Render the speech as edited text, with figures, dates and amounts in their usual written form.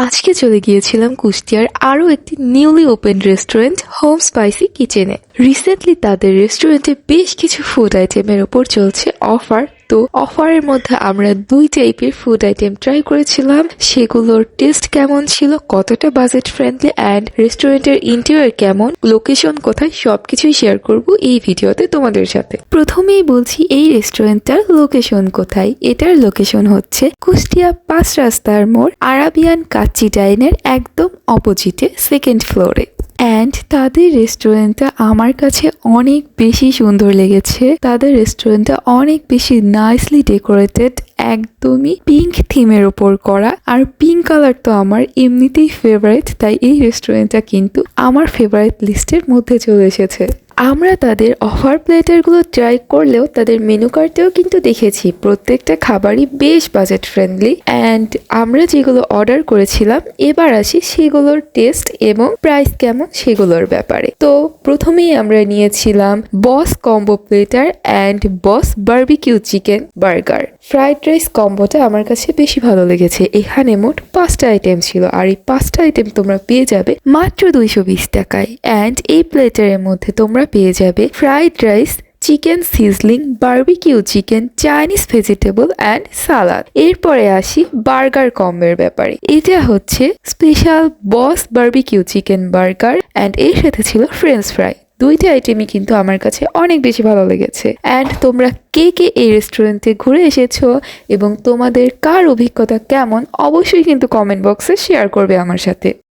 আজকে চলে গিয়েছিলাম কুষ্টিয়ার আরও একটি newly open restaurant home spicy কিচেনে। রিসেন্টলি তাদের রেস্টুরেন্টে বেশ কিছু ফুড আইটেমের ওপর চলছে অফার। তো অফারের মধ্যে আমরা 2 টাইপের ফুড আইটেম ট্রাই করেছিলাম। সেগুলোর টেস্ট কেমন ছিল, কতটা বাজেট ফ্রেন্ডলি, অ্যান্ড রেস্টুরেন্টের ইন্টেরিয়র কেমন, লোকেশন কোথায়, সবকিছুই শেয়ার করব এই ভিডিওতে তোমাদের সাথে। প্রথমেই বলছি এই রেস্টুরেন্টটার লোকেশন কোথায়। এটার লোকেশন হচ্ছে কুষ্টিয়া 5 রাস্তার মোড় আরাবিয়ান কাচ্চি ডাইনের একদম অপোজিটে 2nd ফ্লোরে। অ্যান্ড তাদের রেস্টুরেন্টটা আমার কাছে অনেক বেশি সুন্দর লেগেছে। তাদের রেস্টুরেন্টটা অনেক বেশি নাইসলি ডেকোরেটেড, একদমই পিঙ্ক থিমের ওপর করা। আর পিঙ্ক কালার তো আমার এমনিতেই ফেভারিট, তাই এই রেস্টুরেন্টটা কিন্তু আমার ফেভারিট লিস্টের মধ্যে চলে এসেছে। আমরা তাদের অফার প্লেটারগুলো ট্রাই করলেও তাদের মেনু কার্ডেও কিন্তু দেখেছি প্রত্যেকটা খাবারই বেশ বাজেট ফ্রেন্ডলি। অ্যান্ড আমরা যেগুলো অর্ডার করেছিলাম, এবার আসি সেগুলোর টেস্ট এবং প্রাইস কেমন সেগুলোর ব্যাপারে। তো প্রথমেই আমরা নিয়েছিলাম boss combo platter and boss barbecue chicken burger. Fried rice কম্বোটা আমার কাছে বেশি ভালো লেগেছে। এখানে মোট 5টা আইটেম ছিল, আর এই 5টা আইটেম তোমরা পেয়ে যাবে মাত্র 220 টাকায়। অ্যান্ড এই প্লেটারের মধ্যে তোমরা পেয়ে যাবে fried rice, chicken sizzling, barbecue chicken, Chinese vegetable and সালাদ। এরপরে আসি বার্গার কম্বোর ব্যাপারে। এটা হচ্ছে special boss barbecue chicken burger and এর সাথে ছিল ফ্রেঞ্চ ফ্রাই। 2টা আইটেমই কিন্তু আমার কাছে অনেক বেশি ভালো লেগেছে। অ্যান্ড তোমরা কে কে এই রেস্টুরেন্টে ঘুরে এসেছো এবং তোমাদের কার অভিজ্ঞতা কেমন, অবশ্যই কিন্তু কমেন্ট বক্সে শেয়ার করবে আমার সাথে।